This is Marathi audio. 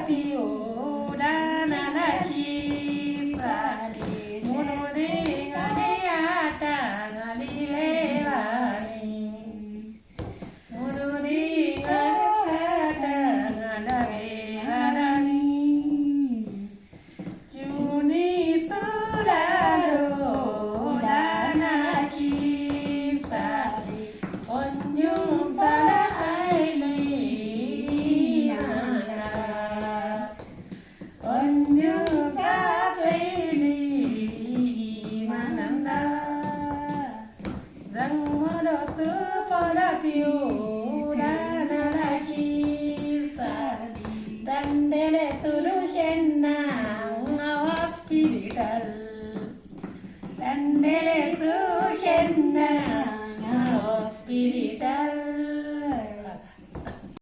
ती ओढाणाची साडी मुनुरी गाणी आटा घालिले वाणी मुनुरी गाणी घालावे वाणी चुनी चुडालो ओढाणाची sari 언yung 사랑하일리 나나 언yung 사죄일리 만난다 랑머러스 퍼라디오 나나라시 사디 단데레 수루셴나 호스피tal 단데레 수셴나 hospital